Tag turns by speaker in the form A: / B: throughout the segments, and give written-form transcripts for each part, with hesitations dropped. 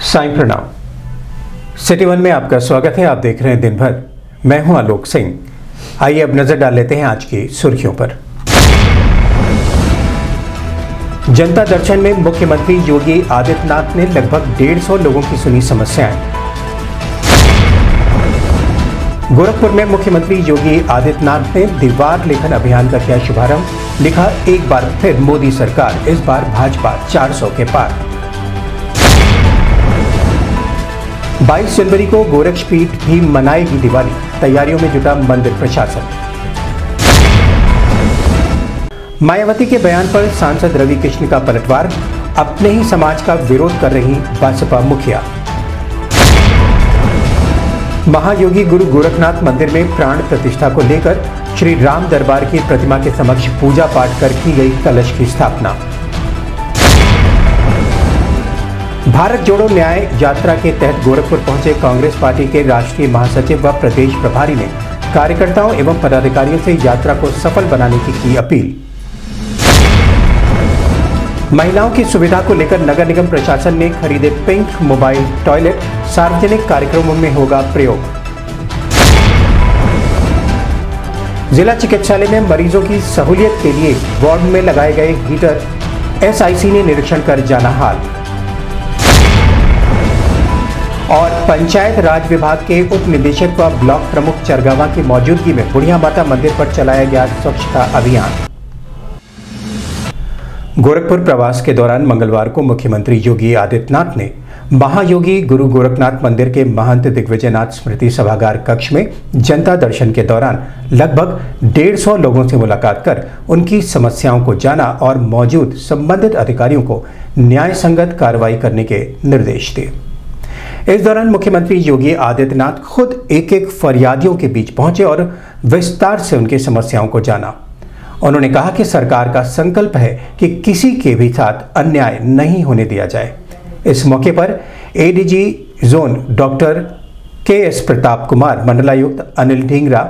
A: साईं प्रणाम। City one में आपका स्वागत है। आप देख रहे हैं दिन भर। मैं हूं आलोक सिंह। आइए अब नजर डाल लेते हैं आज की सुर्खियों पर। जनता दर्शन में मुख्यमंत्री योगी आदित्यनाथ ने लगभग 150 लोगों की सुनी समस्याएं। गोरखपुर में मुख्यमंत्री योगी आदित्यनाथ ने दीवार लेखन अभियान का किया शुभारंभ। लिखा, एक बार फिर मोदी सरकार, इस बार भाजपा 400 के पार। 22 जनवरी को गोरक्षपीठ भी मनाएगी दिवाली, तैयारियों में जुटा मंदिर प्रशासन। मायावती के बयान पर सांसद रवि कृष्ण का पलटवार, अपने ही समाज का विरोध कर रही बसपा मुखिया। महायोगी गुरु गोरखनाथ मंदिर में प्राण प्रतिष्ठा को लेकर श्री राम दरबार की प्रतिमा के समक्ष पूजा पाठ कर की गई कलश की स्थापना। भारत जोड़ो न्याय यात्रा के तहत गोरखपुर पहुंचे कांग्रेस पार्टी के राष्ट्रीय महासचिव व प्रदेश प्रभारी ने कार्यकर्ताओं एवं पदाधिकारियों से यात्रा को सफल बनाने की अपील। महिलाओं की सुविधा को लेकर नगर निगम प्रशासन ने खरीदे पिंक मोबाइल टॉयलेट, सार्वजनिक कार्यक्रमों में होगा प्रयोग। जिला चिकित्सालय में मरीजों की सहूलियत के लिए वार्ड में लगाए गए हीटर, एसआईसी ने निरीक्षण कर जाना हाल। और पंचायत राज विभाग के उप निदेशक व ब्लॉक प्रमुख चरगावा की मौजूदगी में बुढ़िया माता मंदिर पर चलाया गया स्वच्छता अभियान। गोरखपुर प्रवास के दौरान मंगलवार को मुख्यमंत्री योगी आदित्यनाथ ने महायोगी गुरु गोरखनाथ मंदिर के महंत दिग्विजयनाथ स्मृति सभागार कक्ष में जनता दर्शन के दौरान लगभग 150 लोगों से मुलाकात कर उनकी समस्याओं को जाना और मौजूद संबंधित अधिकारियों को न्याय संगत कार्रवाई करने के निर्देश दिए। इस दौरान मुख्यमंत्री योगी आदित्यनाथ खुद एक एक फरियादियों के बीच पहुंचे और विस्तार से उनकी समस्याओं को जाना। उन्होंने कहा कि सरकार का संकल्प है कि किसी के भी साथ अन्याय नहीं होने दिया जाए। इस मौके पर ADG zone doctor KS. Pratap Kumar, मंडलायुक्त अनिल ढींगरा,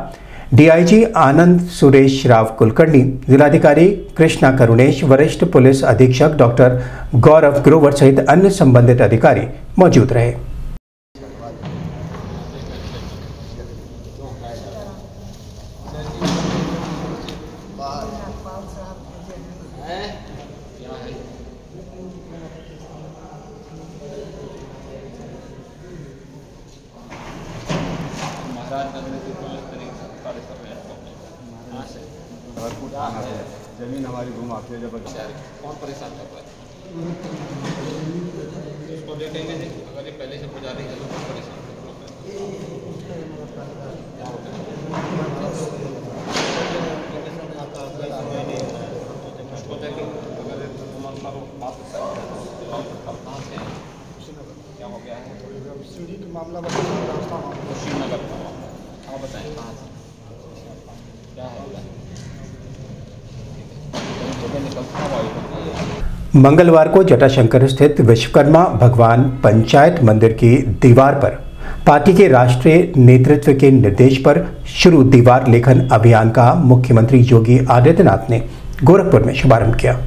A: डीआईजी आनंद सुरेश राव कुलकर्णी, जिलाधिकारी कृष्णा करुणेश, वरिष्ठ पुलिस अधीक्षक डॉक्टर गौरव ग्रोवर सहित अन्य संबंधित अधिकारी मौजूद रहे।
B: जमीन हमारी घुमाते जब
C: कौन परेशान कर रहा है उसको देखेंगे। अगर ये पहले से पुजारी है तो कौन परेशान कर रहा है उसको देखेंगे। अगर क्या हो गया है सीढ़ी का मामला श्रीनगर का। हाँ बताएं कहाँ से क्या है।
A: मंगलवार को जटाशंकर स्थित विश्वकर्मा भगवान पंचायत मंदिर की दीवार पर पार्टी के राष्ट्रीय नेतृत्व के निर्देश पर शुरू दीवार लेखन अभियान का मुख्यमंत्री योगी आदित्यनाथ ने गोरखपुर में शुभारंभ किया।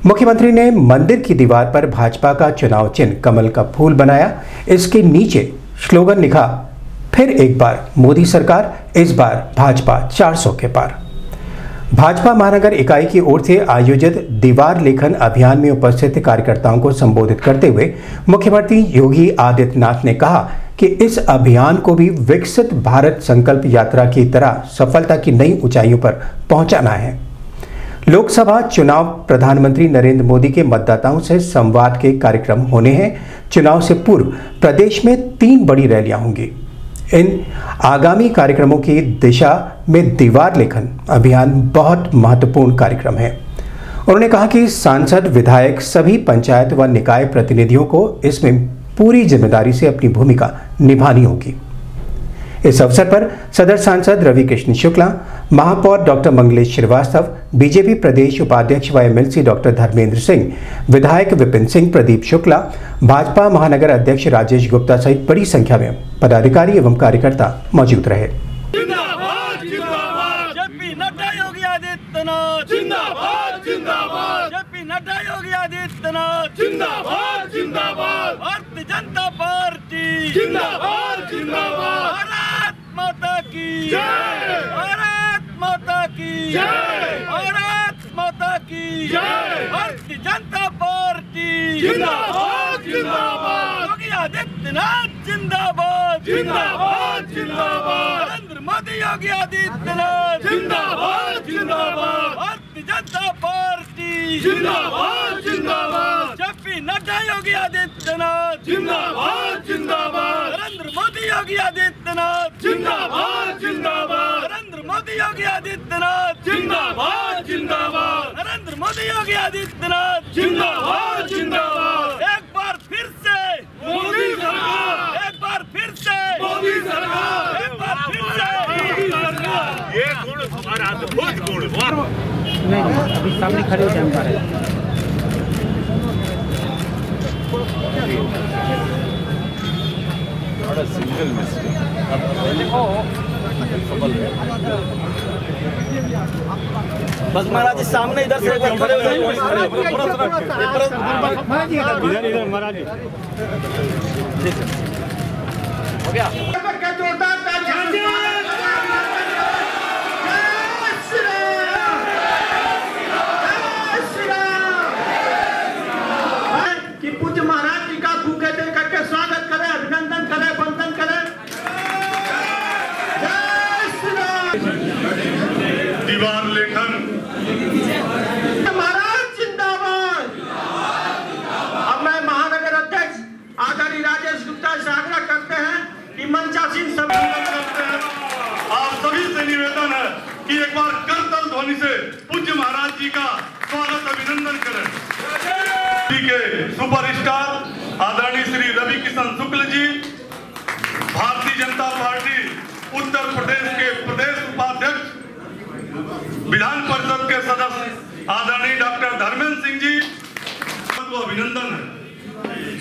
A: मुख्यमंत्री ने मंदिर की दीवार पर भाजपा का चुनाव चिन्ह कमल का फूल बनाया। इसके नीचे स्लोगन लिखा, फिर एक बार मोदी सरकार, इस बार भाजपा 400 के पार। भाजपा महानगर इकाई की ओर से आयोजित दीवार लेखन अभियान में उपस्थित कार्यकर्ताओं को संबोधित करते हुए मुख्यमंत्री योगी आदित्यनाथ ने कहा कि इस अभियान को भी विकसित भारत संकल्प यात्रा की तरह सफलता की नई ऊंचाइयों पर पहुंचाना है। लोकसभा चुनाव प्रधानमंत्री नरेंद्र मोदी के मतदाताओं से संवाद के कार्यक्रम होने हैं। चुनाव से पूर्व प्रदेश में 3 बड़ी रैलियां होंगी। इन आगामी कार्यक्रमों की दिशा में दीवार लेखन अभियान बहुत महत्वपूर्ण कार्यक्रम है। उन्होंने कहा कि सांसद, विधायक, सभी पंचायत व निकाय प्रतिनिधियों को इसमें पूरी जिम्मेदारी से अपनी भूमिका निभानी होगी। इस अवसर पर सदर सांसद रवि कृष्ण शुक्ला, महापौर डॉक्टर मंगलेश श्रीवास्तव, बीजेपी प्रदेश उपाध्यक्ष व एमएलसी डॉक्टर धर्मेंद्र सिंह, विधायक विपिन सिंह, प्रदीप शुक्ला, भाजपा महानगर अध्यक्ष राजेश गुप्ता सहित बड़ी संख्या में पदाधिकारी एवं कार्यकर्ता मौजूद रहे।
D: जिंदाबाद जिंदाबाद जेपी नड्डा योगी आदित्यनाथ जिंदाबाद जिंदाबाद जेपी नड्डा योगी आदित्यनाथ जिंदाबाद जिंदाबाद भारतीय जनता पार्टी जिंदाबाद जिंदाबाद भारत माता की जय भारत माता की जय भारत माता की जय भारतीय जनता पार्टी जिंदाबाद जिंदाबाद योगी आदित्यनाथ जिंदाबाद जिंदाबाद जिंदाबाद नरेंद्र मोदी योगी आदित्यनाथ जिंदाबाद जिंदाबाद भारतीय जनता पार्टी जिंदाबाद जिंदाबाद जेपी नड्डा योगी आदित्यनाथ जिंदाबाद जिंदाबाद नरेंद्र मोदी योगी आदित्यनाथ जिंदाबाद जिंदाबाद नरेंद्र मोदी योगी आदित्यनाथ जिंदाबाद जिंदाबाद नरेंद्र मोदी योगी आदित्यनाथ जिंदाबाद जिंदाबाद एक बार फिर से मोदी सरकार एक बार फिर से मोदी सरकार एक बार फिर से मोदी सरकार ये गुण हमारा अद्भुत गुण
E: नहीं अभी सामने खड़े हो जाए
B: थोड़ा सिंगल मिस्टेक
D: बस महाराज जी सामने इधर से एक बार खड़े हो जाइए
B: इधर इधर महाराज जी
D: हो गया
C: कि पूज्य महाराज जी का भूखे दे करके स्वागत करें, अभिनंदन करें, वंदन करें। जय श्री राम।
F: दीवार लेखन
C: महाराज जिंदाबाद। अब मैं महानगर अध्यक्ष आदरणीय राजेश गुप्ता से आग्रह करते हैं कि मंचासीन सब
F: करते हैं। आप सभी से निवेदन है कि एक बार करतल ध्वनि से पूज्य महाराज जी का स्वागत अभिनंदन करें। के सुपरस्टार आदरणीय श्री रवि किशन शुक्ल जी, भारतीय जनता पार्टी उत्तर प्रदेश के प्रदेश उपाध्यक्ष, विधान परिषद के सदस्य आदरणीय डॉक्टर धर्मेंद्र सिंह जी को अभिनंदन है।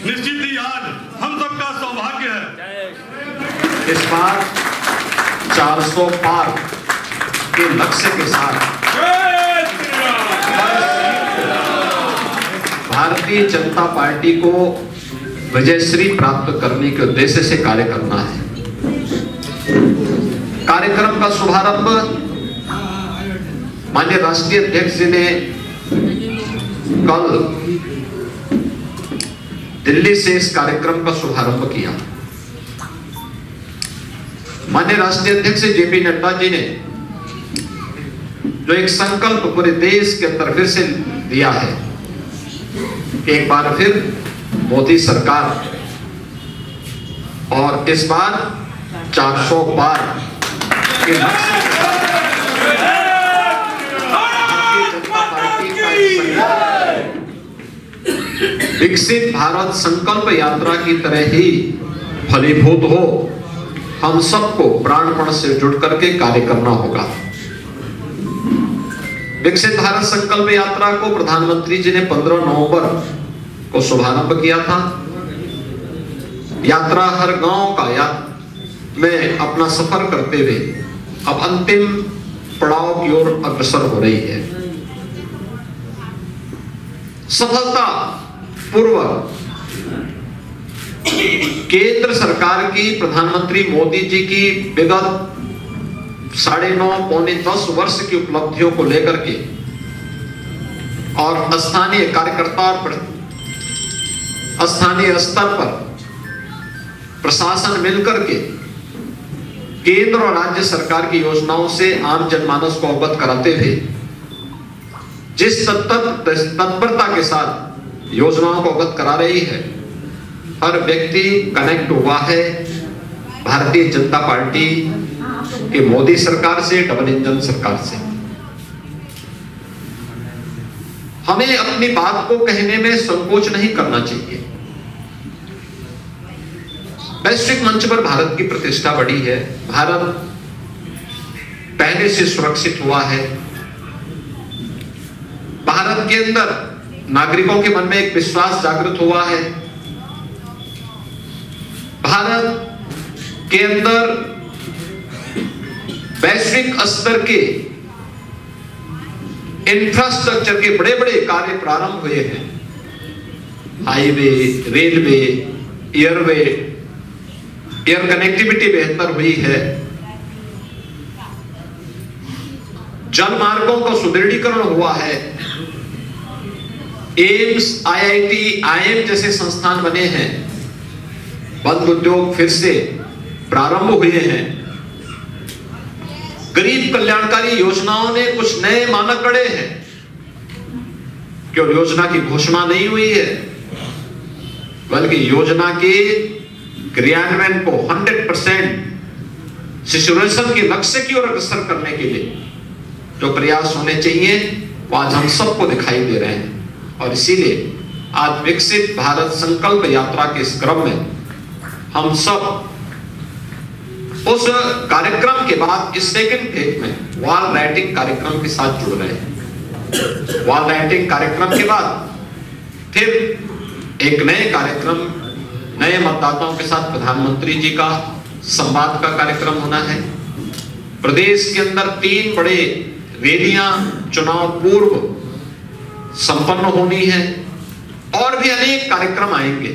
F: निश्चित ही आज हम सबका सौभाग्य है
G: इस बार 400 पार के लक्ष्य के साथ भारतीय जनता पार्टी को विजयश्री प्राप्त करने के उद्देश्य से कार्य करना है। कार्यक्रम का शुभारंभ माननीय राष्ट्रीय अध्यक्ष जी ने कल दिल्ली से इस कार्यक्रम का शुभारंभ किया। माननीय राष्ट्रीय अध्यक्ष जेपी नड्डा जी ने जो एक संकल्प पूरे देश के अंदर फिर से दिया है, एक बार फिर मोदी सरकार और इस बार 400 पार के लक्ष्य के साथ विकसित भारत संकल्प यात्रा की तरह ही फलीभूत हो, हम सबको प्राणपण से जुड़ करके कार्य करना होगा। विकसित भारत संकल्प यात्रा को प्रधानमंत्री जी ने 15 नवंबर को शुभारंभ किया था। यात्रा हर गांव का में अपना सफर करते हुए अब अंतिम पड़ाव की ओर अग्रसर हो रही है। सफलता पूर्वक केंद्र सरकार की, प्रधानमंत्री मोदी जी की विगत 9.5 पौने 10 वर्ष की उपलब्धियों को लेकर के और स्थानीय कार्यकर्ता और स्थानीय स्तर पर प्रशासन मिलकर के केंद्र और राज्य सरकार की योजनाओं से आम जनमानस को अवगत कराते हुए जिस तत्परता के साथ योजनाओं को अवगत करा रही है, हर व्यक्ति कनेक्ट हुआ है भारतीय जनता पार्टी कि मोदी सरकार से, डबल इंजन सरकार से। हमें अपनी बात को कहने में संकोच नहीं करना चाहिए। वैश्विक मंच पर भारत की प्रतिष्ठा बढ़ी है, भारत पहले से सुरक्षित हुआ है, भारत के अंदर नागरिकों के मन में एक विश्वास जागृत हुआ है, भारत के अंदर वैश्विक स्तर के इंफ्रास्ट्रक्चर के बड़े बड़े कार्य प्रारंभ हुए हैं, highway, railway, airway, air connectivity बेहतर हुई है, जल मार्गों का सुदृढ़ीकरण हुआ है, एम्स, आईआईटी, आईएम जैसे संस्थान बने हैं, बंद उद्योग फिर से प्रारंभ हुए हैं, गरीब कल्याणकारी योजनाओं ने कुछ नए मानक गढ़े हैं। केवल योजना की घोषणा नहीं हुई है, बल्कि योजना के क्रियान्वयन को 100% सिचुएशन के लक्ष्य की ओर अग्रसर करने के लिए जो प्रयास होने चाहिए वो आज हम सबको दिखाई दे रहे हैं। और इसीलिए आज विकसित भारत संकल्प यात्रा के इस क्रम में हम सब उस कार्यक्रम के बाद इस सेकंड फेज में वॉल राइटिंग कार्यक्रम के साथ जुड़ रहे हैं। वॉल राइटिंग कार्यक्रम के बाद फिर एक नए कार्यक्रम, नए मतदाताओं के साथ प्रधानमंत्री जी का संवाद का कार्यक्रम होना है। प्रदेश के अंदर 3 बड़े रैलियां चुनाव पूर्व संपन्न होनी है और भी अनेक कार्यक्रम आएंगे,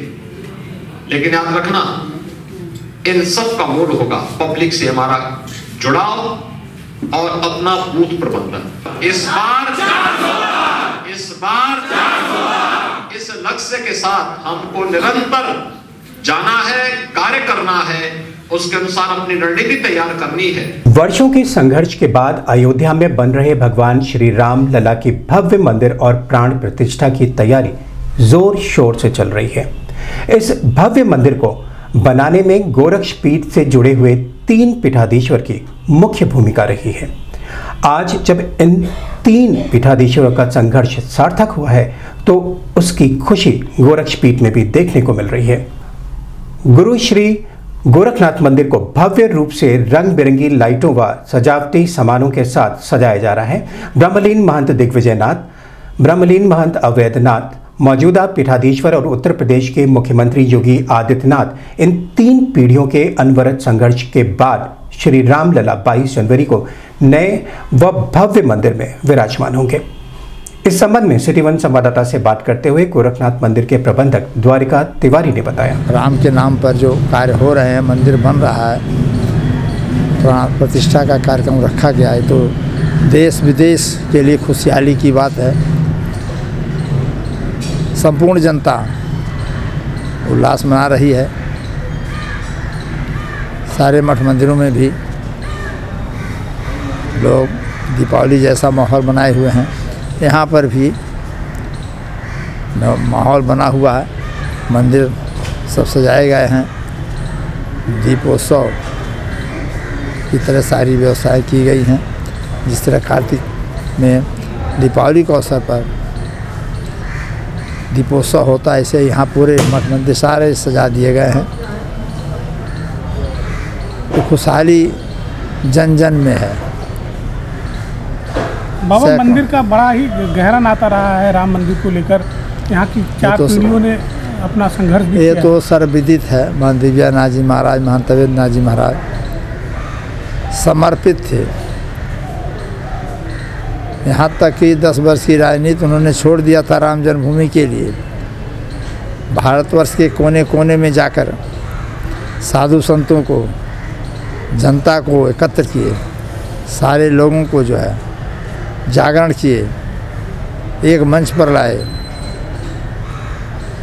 G: लेकिन याद रखना इन सब का मूल होगा पब्लिक से हमारा जुड़ाव और अपना बूथ प्रबंधन। इस बार इस लक्ष्य के साथ हमको निरंतर जाना है, कार्य करना है, उसके अनुसार अपनी रणनीति तैयार करनी है।
A: वर्षों के संघर्ष के बाद अयोध्या में बन रहे भगवान श्री राम लला की भव्य मंदिर और प्राण प्रतिष्ठा की तैयारी जोर शोर से चल रही है। इस भव्य मंदिर को बनाने में गोरक्षपीठ से जुड़े हुए 3 पीठाधीश्वर की मुख्य भूमिका रही है। आज जब इन 3 पीठाधीश्वरों का संघर्ष सार्थक हुआ है तो उसकी खुशी गोरक्षपीठ में भी देखने को मिल रही है। गुरु श्री गोरखनाथ मंदिर को भव्य रूप से रंग बिरंगी लाइटों व सजावटी सामानों के साथ सजाया जा रहा है। ब्रह्मलीन महंत दिग्विजयनाथ, ब्रह्मलीन महंत अवैधनाथ, मौजूदा पीठाधीश्वर और उत्तर प्रदेश के मुख्यमंत्री योगी आदित्यनाथ इन 3 पीढ़ियों के अनवरत संघर्ष के बाद श्री रामलला 22 जनवरी को नए व भव्य मंदिर में विराजमान होंगे। इस संबंध में सिटी वन संवाददाता से बात करते हुए गोरखनाथ मंदिर के प्रबंधक द्वारिका तिवारी ने बताया,
H: राम के नाम पर जो कार्य हो रहे हैं, मंदिर बन रहा है, प्राण प्रतिष्ठा का कार्यक्रम रखा गया है, तो देश विदेश के लिए खुशहाली की बात है। संपूर्ण जनता उल्लास मना रही है। सारे मठ मंदिरों में भी लोग दीपावली जैसा माहौल बनाए हुए हैं। यहाँ पर भी माहौल बना हुआ है, मंदिर सब सजाए गए हैं, दीपोत्सव की तरह सारी व्यवस्थाएं की गई हैं। जिस तरह कार्तिक में दीपावली के अवसर पर दीपोत्सव होता है, ऐसे यहाँ पूरे मठ मंदिर सारे सजा दिए गए हैं। तो खुशहाली जन जन में है।
E: बाबा, मंदिर का बड़ा ही गहरा नाता रहा है राम मंदिर को लेकर। यहाँ की 4 पीढ़ियों ने अपना संघर्ष भी किया।
H: ये तो सर्वविदित है। महंत दिव्यानाथ जी महाराज, महंत अवैधनाथ जी महाराज समर्पित थे। यहाँ तक कि 10 वर्ष की राजनीति उन्होंने छोड़ दिया था राम जन्मभूमि के लिए। भारतवर्ष के कोने कोने में जाकर साधु संतों को, जनता को एकत्र किए, सारे लोगों को जो है जागरण किए, एक मंच पर लाए।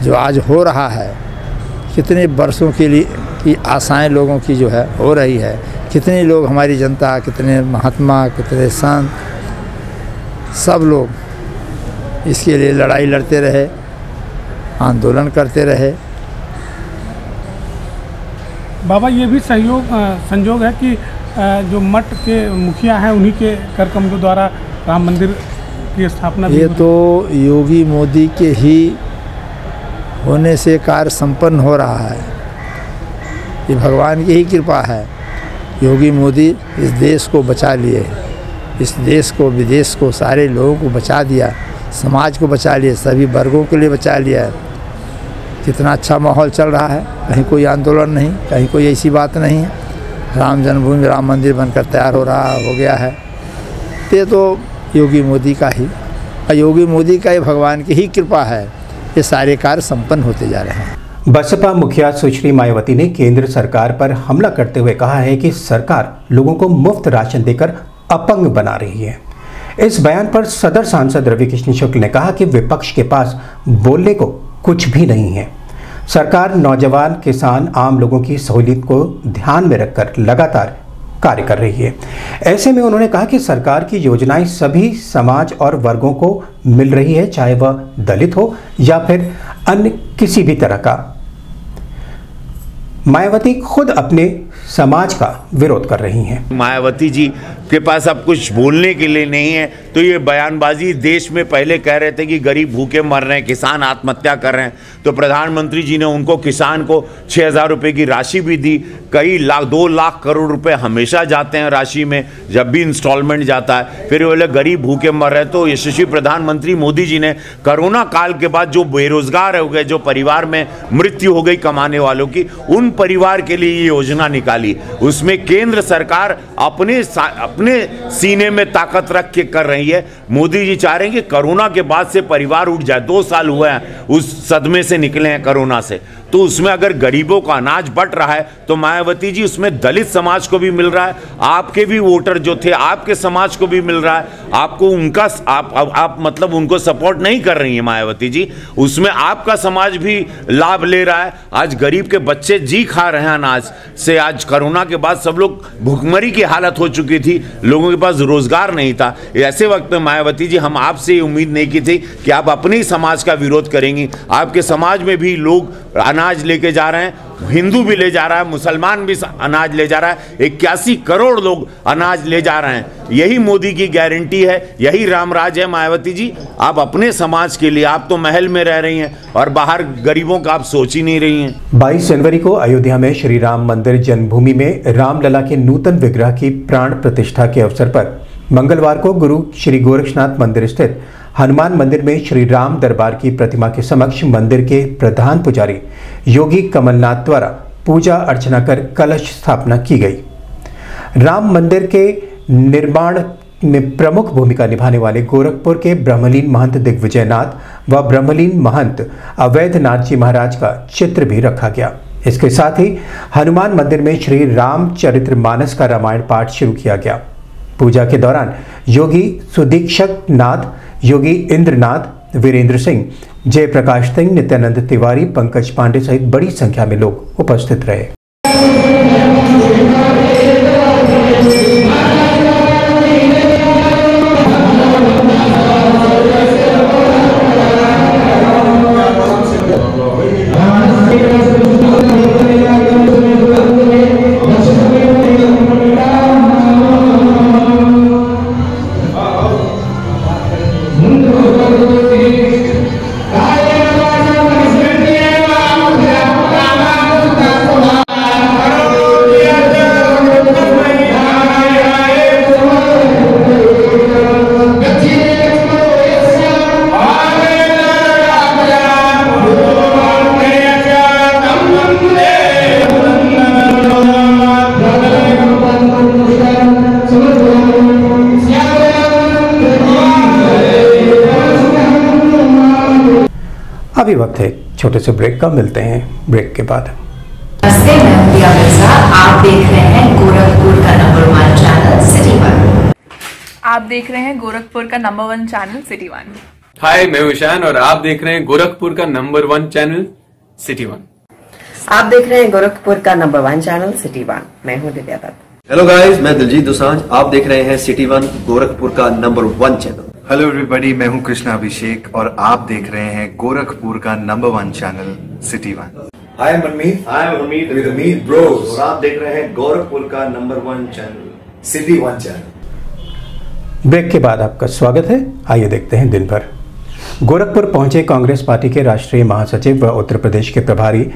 H: जो आज हो रहा है, कितने वर्षों के लिए की आशाएं लोगों की जो है हो रही है। कितने लोग, हमारी जनता, कितने महात्मा, कितने संत, सब लोग इसके लिए लड़ाई लड़ते रहे, आंदोलन करते रहे।
E: बाबा, ये भी संयोग है कि जो मठ के मुखिया हैं उन्हीं के कर कमलों द्वारा राम मंदिर की स्थापना भी।
H: ये तो योगी मोदी के ही होने से कार्य संपन्न हो रहा है। ये भगवान की ही कृपा है। योगी मोदी इस देश को बचा लिए, इस देश को, विदेश को, सारे लोगों को बचा दिया, समाज को बचा लिया, सभी वर्गों के लिए बचा लिया है। कितना अच्छा माहौल चल रहा है, कहीं कोई आंदोलन नहीं, कहीं कोई ऐसी बात नहीं है। राम जन्मभूमि, राम मंदिर बनकर तैयार हो गया है। ये तो योगी मोदी का ही, योगी मोदी का ही, भगवान की ही कृपा है, ये सारे कार्य संपन्न होते जा रहे हैं।
A: बसपा मुखिया सुश्री मायावती ने केंद्र सरकार पर हमला करते हुए कहा है कि सरकार लोगों को मुफ्त राशन देकर अपंग बना रही है। इस बयान पर सदर सांसद रविकिशन शुक्ल ने कहा कि विपक्ष के पास बोलने को कुछ भी नहीं है। सरकार नौजवान, किसान, आम लोगों की सहूलियत को ध्यान में रखकर लगातार कार्य कर रही है। ऐसे में उन्होंने कहा कि सरकार की योजनाएं सभी समाज और वर्गों को मिल रही है, चाहे वह दलित हो या फिर अन्य किसी भी तरह का। मायावती खुद अपने समाज का विरोध कर रही हैं।
I: मायावती जी के पास अब कुछ बोलने के लिए नहीं है, तो ये बयानबाजी, देश में पहले कह रहे थे कि गरीब भूखे मर रहे हैं, किसान आत्महत्या कर रहे हैं, तो प्रधानमंत्री जी ने उनको, किसान को 6,000 रुपये की राशि भी दी। कई लाख, 2 लाख करोड़ रुपए हमेशा जाते हैं राशि में, जब भी इंस्टॉलमेंट जाता है। फिर बोले गरीब भूखे मर रहे हैं, तो यशस्वी प्रधानमंत्री मोदी जी ने कोरोना काल के बाद जो बेरोजगार हो गए, जो परिवार में मृत्यु हो गई कमाने वालों की, उन परिवार के लिए ये योजना निकाली। उसमें केंद्र सरकार अपने सीने में ताकत रख के कर रही है। मोदी जी चाह रहे हैं कि कोरोना के बाद से परिवार उठ जाए। 2 साल हुए हैं उस सदमे से निकले हैं कोरोना से, तो उसमें अगर गरीबों का अनाज बट रहा है तो मायावती जी उसमें दलित समाज को भी मिल रहा है, आपके भी वोटर जो थे आपके समाज को भी मिल रहा है। आपको उनका आप मतलब उनको सपोर्ट नहीं कर रही है मायावती जी, उसमें आपका समाज भी लाभ ले रहा है। आज गरीब के बच्चे जी खा रहे हैं अनाज से। आज कोरोना के बाद सब लोग भूखमरी की हालत हो चुकी थी, लोगों के पास रोजगार नहीं था। ऐसे वक्त में मायावती जी, हम आपसे उम्मीद नहीं की थी कि आप अपने ही समाज का विरोध करेंगी। आपके समाज में भी लोग अनाज लेके जा रहे हैं, हिंदू भी ले जा रहा है, मुसलमान भी अनाज ले जा रहा है, 81 करोड़ लोग अनाज ले जा रहे हैं। यही मोदी की गारंटी है, यही रामराज है। मायावती जी, आप अपने समाज के लिए, आप तो महल में रह रही हैं और बाहर गरीबों का आप सोच ही नहीं रही हैं।
A: 22 जनवरी को अयोध्या में श्री राम मंदिर जन्मभूमि में रामलला के नूतन विग्रह की प्राण प्रतिष्ठा के अवसर पर मंगलवार को गुरु श्री गोरक्षनाथ मंदिर स्थित हनुमान मंदिर में श्री राम दरबार की प्रतिमा के समक्ष मंदिर के प्रधान पुजारी योगी कमलनाथ द्वारा पूजा अर्चना कर कलश स्थापना की गई। राम मंदिर के निर्माण में प्रमुख भूमिका निभाने वाले गोरखपुर के ब्रह्मलीन महंत दिग्विजयनाथ व ब्रह्मलीन महंत अवैधनाथ जी महाराज का चित्र भी रखा गया। इसके साथ ही हनुमान मंदिर में श्री रामचरितमानस का रामायण पाठ शुरू किया गया। पूजा के दौरान योगी सुदीक्षक नाथ, योगी इंद्रनाथ, वीरेंद्र सिंह, जयप्रकाश सिंह, नित्यानंद तिवारी, पंकज पांडे सहित बड़ी संख्या में लोग उपस्थित रहे। अभी वक्त है छोटे से ब्रेक का, मिलते हैं ब्रेक के बाद।
J: नमस्ते, मैं प्रिया मिर्जा। आप देख रहे हैं गोरखपुर का नंबर 1 चैनल सिटी 1।
K: आप देख रहे हैं गोरखपुर का नंबर 1 चैनल सिटी 1।
L: हाय, मैं ईशान और आप देख रहे हैं गोरखपुर का नंबर 1 चैनल सिटी 1।
M: आप देख रहे हैं गोरखपुर का नंबर 1 चैनल सिटी 1। मैं हूं दिव्या दत्त।
N: हेलो गाइस, मैं दिलजीत दोसांझ। आप देख रहे हैं सिटी 1 गोरखपुर का नंबर 1 चैनल।
O: हेलो एवरीबॉडी, मैं हूं कृष्णा अभिषेक और आप देख रहे हैं गोरखपुर का number 1 channel city 1।
P: Hi Manmeet, Hameed bros और आप देख रहे हैं गोरखपुर का number 1 channel city 1 channel.
A: Break के बाद आपका स्वागत है। आइए देखते हैं दिन भर। गोरखपुर पहुंचे कांग्रेस पार्टी के राष्ट्रीय महासचिव व उत्तर प्रदेश के प्रभारी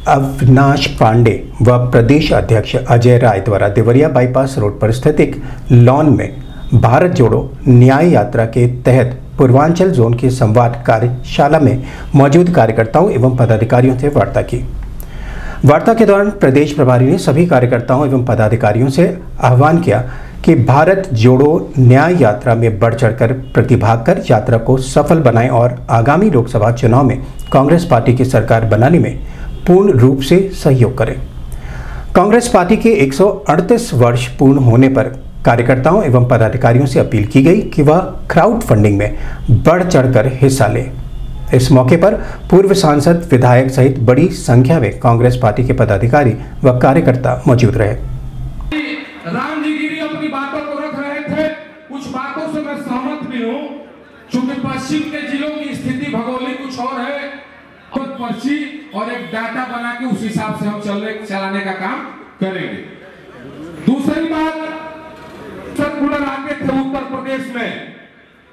A: अविनाश पांडे व प्रदेश अध्यक्ष अजय राय द्वारा देवरिया बाईपास रोड पर स्थित एक लॉन में भारत जोड़ो न्याय यात्रा के तहत पूर्वांचल जोन की संवाद कार्यशाला में मौजूद कार्यकर्ताओं एवं पदाधिकारियों से वार्ता की। वार्ता के दौरान प्रदेश प्रभारी ने सभी कार्यकर्ताओं एवं पदाधिकारियों से आह्वान किया कि भारत जोड़ो न्याय यात्रा में बढ़ चढ़कर प्रतिभाग कर यात्रा को सफल बनाएं और आगामी लोकसभा चुनाव में कांग्रेस पार्टी की सरकार बनाने में पूर्ण रूप से सहयोग करें। कांग्रेस पार्टी के 138 वर्ष पूर्ण होने पर कार्यकर्ताओं एवं पदाधिकारियों से अपील की गई कि वह क्राउड फंडिंग में बढ़ चढ़कर हिस्सा लें। इस मौके पर पूर्व सांसद, विधायक सहित बड़ी संख्या में कांग्रेस पार्टी के पदाधिकारी व कार्यकर्ता मौजूद रहे।
Q: राम जी गिरी अपनी बातों को रख रहे थे, कुछ बातों से मैं सहमत भी हूँ, क्योंकि पश्चिम के जिलों की स्थिति भौगोलिक कुछ और है, खुद पर्ची और एक डाटा बना के उस हिसाब से हम चलाने का काम करेंगे। दूसरी बात, सर्कुलर आगे थे उत्तर प्रदेश में,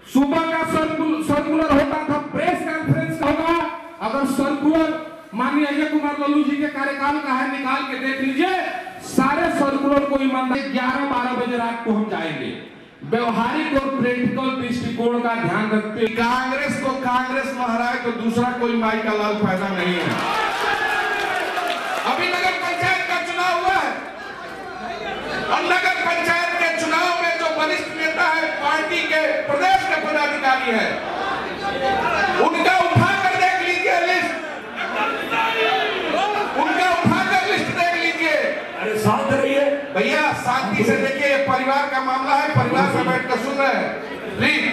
Q: सुबह का सर्कुलर होता था, प्रेस कॉन्फ्रेंस होगा, अगर सर्कुलर माननीय अजय कुमार लल्लू जी के कार्यकाल का है, निकाल के देख लीजिए, सारे सर्कुलर को ईमानदारी 11-12 बजे रात को हम जाएंगे। व्यवहारिक और प्रैक्टिकल दृष्टिकोण का ध्यान रखते हुए कांग्रेस को कांग्रेस में हराए तो दूसरा कोई माई का लाल फायदा नहीं है। अभी नगर पंचायत का चुनाव हुआ है और नगर पंचायत के चुनाव में जो वरिष्ठ नेता है, पार्टी के प्रदेश के पदाधिकारी है, उनका उठाकर देख लीजिए लिस्ट, उनका उठाकर लिस्ट देख लीजिए। अरे शांत रहिए भैया, शांति से देखिए, परिवार का मामला है, परिवार से बैठकर सुन रहे हैं प्लीज।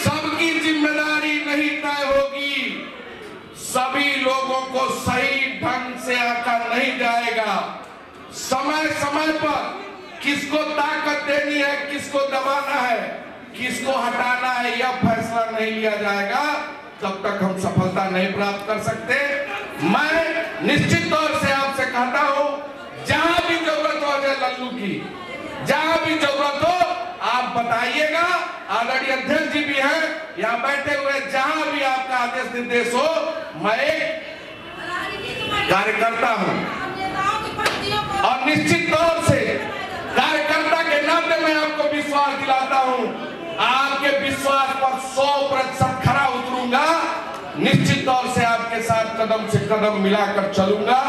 Q: सबकी जिम्मेदारी नहीं तय होगी, सभी लोगों को सही ढंग से आंका नहीं जाएगा। समय समय पर किसको ताकत देनी है, किसको दबाना है, किसको हटाना है, यह फैसला नहीं लिया जाएगा तब तक हम सफलता नहीं प्राप्त कर सकते। मैं निश्चित तौर से आपसे कहता हूं, जहां भी जरूरत हो अजय लल्लू की, जहां भी जरूरत हो आप बताइएगा। आदरणीय अध्यक्ष जी भी हैं यहाँ बैठे हुए, जहां भी आपका आदेश निर्देश हो, मैं एक कार्यकर्ता हूं और निश्चित तौर से कार्यकर्ता के नाते मैं आपको विश्वास दिलाता हूं, आपके विश्वास पर 100% खरा उतरूंगा, निश्चित तौर से आपके साथ कदम से कदम मिलाकर चलूंगा।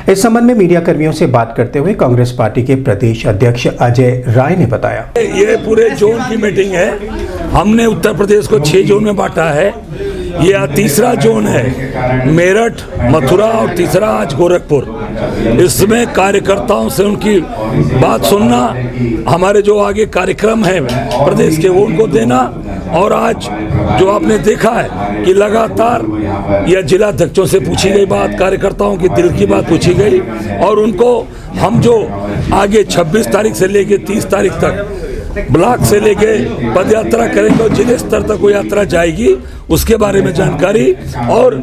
A: इस संबंध में मीडिया कर्मियों से बात करते हुए कांग्रेस पार्टी के प्रदेश अध्यक्ष अजय राय ने बताया,
R: ये पूरे जोन की मीटिंग है। हमने उत्तर प्रदेश को 6 जोन में बांटा है। ये तीसरा जोन है, मेरठ, मथुरा और तीसरा आज गोरखपुर। इसमें कार्यकर्ताओं से उनकी बात सुनना, हमारे जो आगे कार्यक्रम है प्रदेश के वो उनको देना, और आज जो आपने देखा है कि लगातार यह जिलाध्यक्षों से पूछी गई बात, कार्यकर्ताओं की दिल की बात पूछी गई, और उनको हम जो आगे 26 तारीख से लेके 30 तारीख तक ब्लॉक से लेके पद यात्रा करेंगे और जिले स्तर तक वो यात्रा जाएगी, उसके बारे में जानकारी, और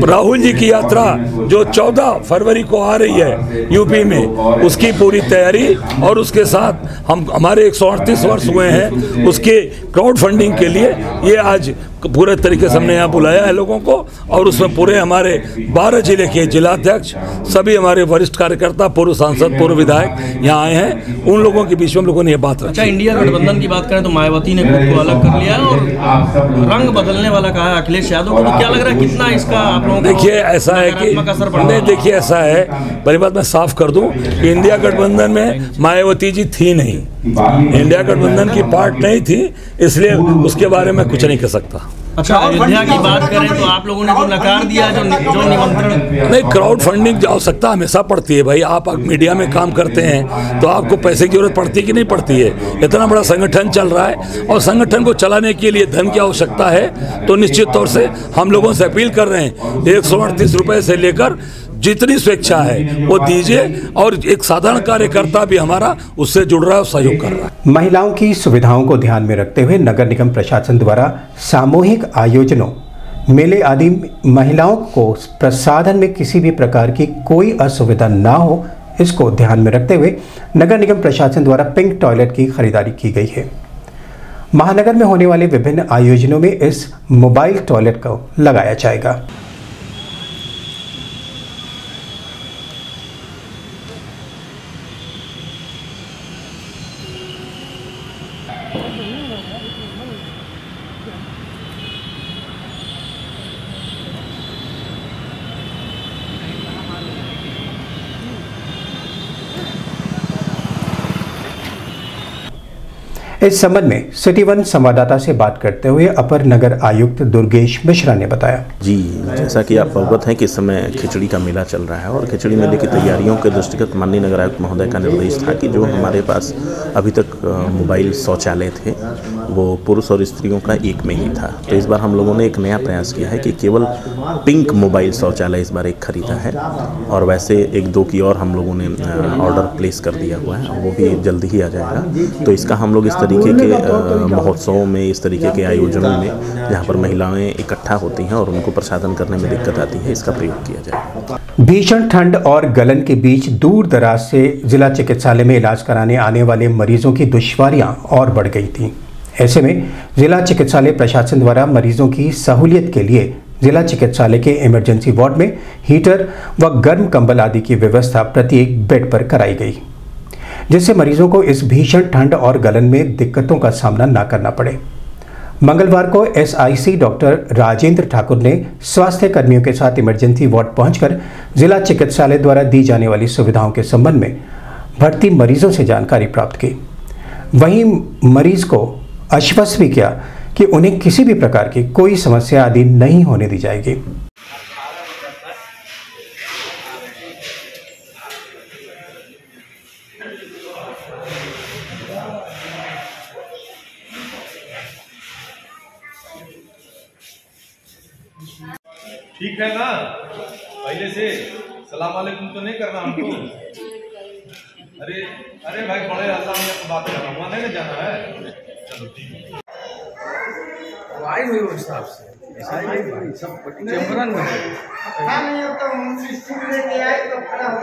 R: राहुल जी की यात्रा जो 14 फरवरी को आ रही है यूपी में, उसकी पूरी तैयारी, और उसके साथ हमारे 138 वर्ष हुए हैं उसके क्राउड फंडिंग के लिए ये आज पूरे तरीके से हमने यहाँ बुलाया है लोगों को, और उसमें पूरे हमारे 12 जिले के जिलाध्यक्ष, सभी हमारे वरिष्ठ कार्यकर्ता, पूर्व सांसद, पूर्व विधायक यहाँ आए हैं। उन लोगों के बीच में हम लोगों ने ये बात रखी।
S: अच्छा, इंडिया गठबंधन की बात करें तो मायावती ने खुद को अलग कर लिया और रंग बदलने वाला कहा है अखिलेश यादव को, तो क्या लग रहा है कितना इसका आप लोगों को?
R: देखिए ऐसा है कि नहीं, देखिए ऐसा है, पहली बात मैं साफ कर दूं कि इंडिया गठबंधन में मायावती जी थी नहीं, इंडिया गठबंधन की पार्ट नहीं थी, इसलिए उसके बारे में कुछ नहीं कह सकता।
S: अच्छा, अयोध्या की बात करें तो आप लोगों ने जो नकार दिया, जो निमंत्रण
R: नहीं, क्राउड फंडिंग की आवश्यकता हमेशा पड़ती है भाई। आप मीडिया में काम करते हैं तो आपको पैसे की जरूरत पड़ती है कि नहीं पड़ती है? इतना बड़ा संगठन चल रहा है और संगठन को चलाने के लिए धन की आवश्यकता है, तो निश्चित तौर से हम लोगों से अपील कर रहे हैं 138 रुपए से लेकर जितनी स्वेच्छा है वो दीजिए, और एक साधारण कार्यकर्ता भी हमारा उससे जुड़ रहा है, सहयोग कर रहा है।
A: महिलाओं की सुविधाओं को ध्यान में रखते हुए नगर निगम प्रशासन द्वारा सामूहिक आयोजनों, मेले आदि महिलाओं को प्रसाधन में किसी भी प्रकार की कोई असुविधा ना हो, इसको ध्यान में रखते हुए नगर निगम प्रशासन द्वारा पिंक टॉयलेट की खरीदारी की गई है। महानगर में होने वाले विभिन्न आयोजनों में इस मोबाइल टॉयलेट को लगाया जाएगा। इस संबंध में सिटी वन संवाददाता से बात करते हुए अपर नगर आयुक्त दुर्गेश मिश्रा ने बताया।
T: जी, जैसा कि आप अवगत हैं कि इस समय खिचड़ी का मेला चल रहा है और खिचड़ी मेले की तैयारियों के दृष्टिगत माननीय नगर आयुक्त महोदय का निर्देश था कि जो हमारे पास अभी तक मोबाइल शौचालय थे वो पुरुष और स्त्रियों का एक में ही था। तो इस बार हम लोगों ने एक नया प्रयास किया है कि केवल पिंक मोबाइल शौचालय इस बार एक खरीदा है और वैसे एक दो की और हम लोगों ने ऑर्डर प्लेस कर दिया हुआ है, वो भी जल्दी ही आ जाएगा। तो इसका हम लोग इस तरीके के महोत्सवों में, इस तरीके के आयोजनों में जहाँ पर महिलाएं इकट्ठा होती हैं और उनको प्रसादन करने में दिक्कत आती है, इसका प्रयोग किया जाएगा।
A: भीषण ठंड और गलन के बीच दूर दराज से जिला चिकित्सालय में इलाज कराने आने वाले मरीजों की दुश्वारियां और बढ़ गई थीं। ऐसे में जिला चिकित्सालय प्रशासन द्वारा मरीजों की सहूलियत के लिए जिला चिकित्सालय के इमरजेंसी वार्ड में हीटर व गर्म कंबल आदि की व्यवस्था प्रत्येक बेड पर कराई गई, जिससे मरीजों को इस भीषण ठंड और गलन में दिक्कतों का सामना न करना पड़े। मंगलवार को SIC डॉक्टर राजेंद्र ठाकुर ने स्वास्थ्य कर्मियों के साथ इमरजेंसी वार्ड पहुंचकर जिला चिकित्सालय द्वारा दी जाने वाली सुविधाओं के संबंध में भर्ती मरीजों से जानकारी प्राप्त की। वहीं मरीज को आश्वस्त भी किया कि उन्हें किसी भी प्रकार की कोई समस्या आदि नहीं होने दी जाएगी।
U: ठीक है ना, पहले से सलाम वालेकुम तो नहीं करना हमको। अरे भाई बड़े अल्लाह में तो बात करना हुआ नहीं ना जाना है। चलो ठीक है, आई हुई उस हिसाब से सब चैम्बरन में नहीं होता, मंत्री स्कूल लेके आए तो खड़ा हो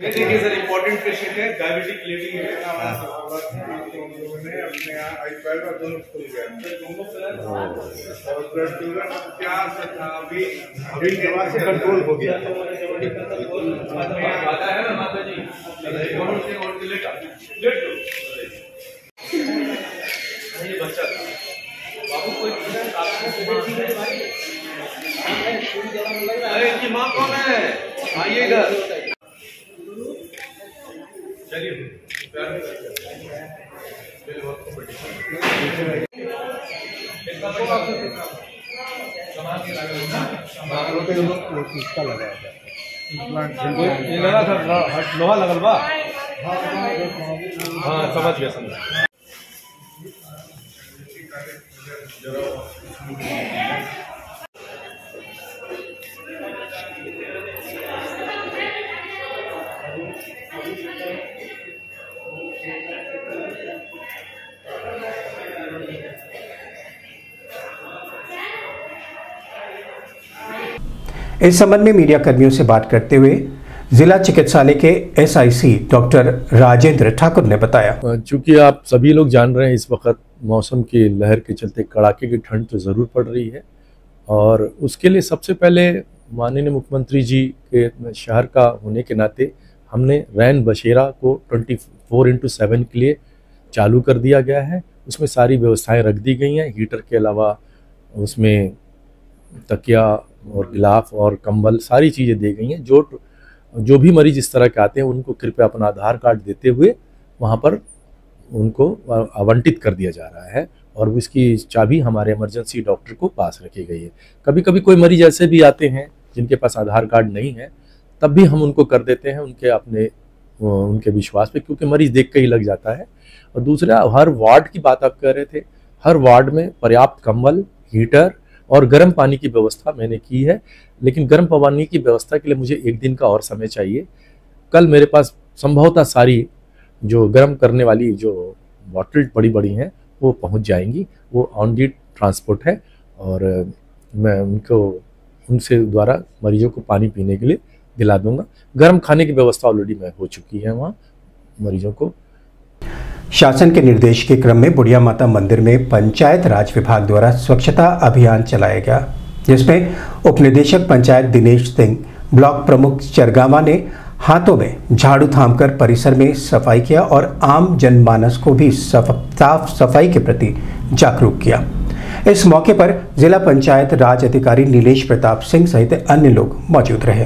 U: देखिए सर, इम्पोर्टेंट पेशेंट है, डायबिटिक लेडी है, अपने आईपैड और दोनों खुल गए और ब्लड शुगर क्या था, अभी के बाद से कंट्रोल हो गया है ना माता जी। ये बच्चा बाबू कोई अरे इनकी माँ कौन है, आइएगा। चलिए लगा था लोहा लगल बा। हाँ समझ गया
A: इस संबंध में मीडिया कर्मियों से बात करते हुए जिला चिकित्सालय के SIC डॉक्टर राजेंद्र ठाकुर ने बताया।
V: चूंकि आप सभी लोग जान रहे हैं इस वक्त मौसम की लहर के चलते कड़ाके की ठंड तो ज़रूर पड़ रही है और उसके लिए सबसे पहले माननीय मुख्यमंत्री जी के शहर का होने के नाते हमने रैन बसेरा को 24/7 के लिए चालू कर दिया गया है। उसमें सारी व्यवस्थाएं रख दी गई हैं। हीटर के अलावा उसमें तकिया और गिलाफ और कंबल सारी चीज़ें दी गई हैं। जो भी मरीज इस तरह के आते हैं उनको कृपया अपना आधार कार्ड देते हुए वहाँ पर उनको आवंटित कर दिया जा रहा है और इसकी चाबी हमारे इमरजेंसी डॉक्टर को पास रखी गई है। कभी कभी कोई मरीज ऐसे भी आते हैं जिनके पास आधार कार्ड नहीं है, तब भी हम उनको कर देते हैं उनके विश्वास पे, क्योंकि मरीज देख के ही लग जाता है। और दूसरा, हर वार्ड की बात आप कह रहे थे, हर वार्ड में पर्याप्त कंबल, हीटर और गर्म पानी की व्यवस्था मैंने की है। लेकिन गर्म पानी की व्यवस्था के लिए मुझे एक दिन का और समय चाहिए। कल मेरे पास संभवतः सारी जो गर्म करने वाली जो बॉटल बड़ी बड़ी हैं वो पहुंच जाएंगी। वो ऑन दी ट्रांसपोर्ट है और मैं उनसे द्वारा मरीजों को पानी पीने के लिए दिला दूंगा। गर्म खाने की व्यवस्था ऑलरेडी मैं हो चुकी है वहाँ मरीजों को।
A: शासन के निर्देश के क्रम में बुढ़िया माता मंदिर में पंचायत राज विभाग द्वारा स्वच्छता अभियान चलाया गया, जिसमें उप निदेशक पंचायत दिनेश सिंह, ब्लॉक प्रमुख चरगामा ने हाथों में झाड़ू थामकर परिसर में सफाई किया और आम जनमानस को भी साफ सफाई के प्रति जागरूक किया। इस मौके पर जिला पंचायत राज अधिकारी नीलेश प्रताप सिंह सहित अन्य लोग मौजूद रहे।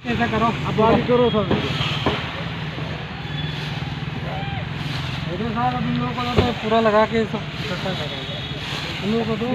E: ऐसा करो, अब आगे करो सर। साहब अब इन लोगों को तो पूरा लगा के सब इकट्ठा करेंगे। इन लोगों को दो।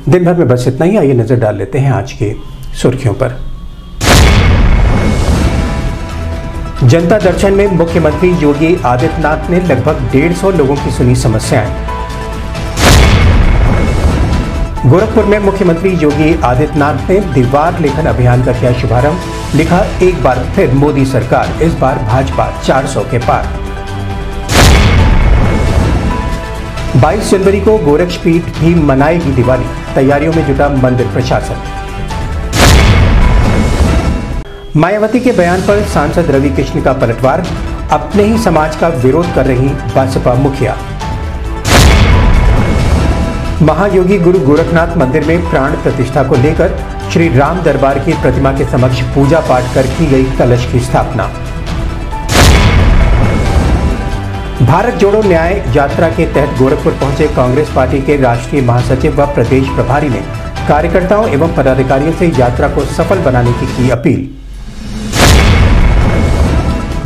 A: दिन भर में बस इतना ही। आइए नजर डाल लेते हैं आज की सुर्खियों पर। जनता दर्शन में मुख्यमंत्री योगी आदित्यनाथ ने लगभग 150 लोगों की सुनी समस्याएं। गोरखपुर में मुख्यमंत्री योगी आदित्यनाथ ने दीवार लेखन अभियान का किया शुभारंभ। लिखा, एक बार फिर मोदी सरकार, इस बार भाजपा 400 के पार। 22 जनवरी को गोरक्षपीठ भी मनाएगी दिवाली, तैयारियों में जुटा मंदिर प्रशासन। मायावती के बयान पर सांसद रवि किशन का पलटवार, अपने ही समाज का विरोध कर रही बसपा मुखिया। महायोगी गुरु गोरखनाथ मंदिर में प्राण प्रतिष्ठा को लेकर श्री राम दरबार की प्रतिमा के समक्ष पूजा पाठ कर की गई कलश की स्थापना। भारत जोड़ो न्याय यात्रा के तहत गोरखपुर पहुंचे कांग्रेस पार्टी के राष्ट्रीय महासचिव व प्रदेश प्रभारी ने कार्यकर्ताओं एवं पदाधिकारियों से यात्रा को सफल बनाने की अपील।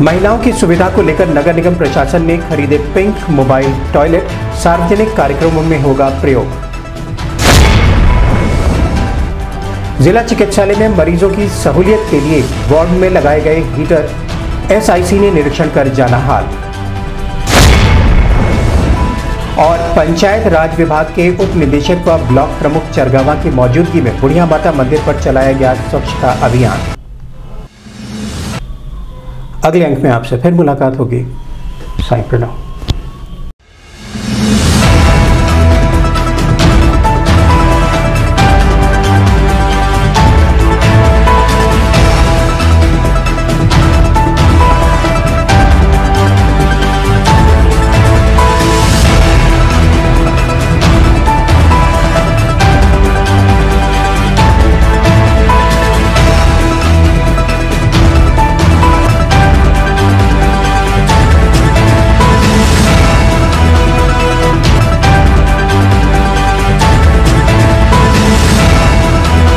A: महिलाओं की सुविधा को लेकर नगर निगम प्रशासन ने खरीदे पिंक मोबाइल टॉयलेट, सार्वजनिक कार्यक्रमों में होगा प्रयोग। जिला चिकित्सालय में मरीजों की सहूलियत के लिए वार्ड में लगाए गए हीटर, एसआईसी ने निरीक्षण कर जाना हाल। और पंचायत राज विभाग के उप निदेशक व ब्लॉक प्रमुख चरगावा की मौजूदगी में बुढ़िया माता मंदिर पर चलाया गया स्वच्छता अभियान। अगले अंक में आपसे फिर मुलाकात होगी। साईं प्रणव।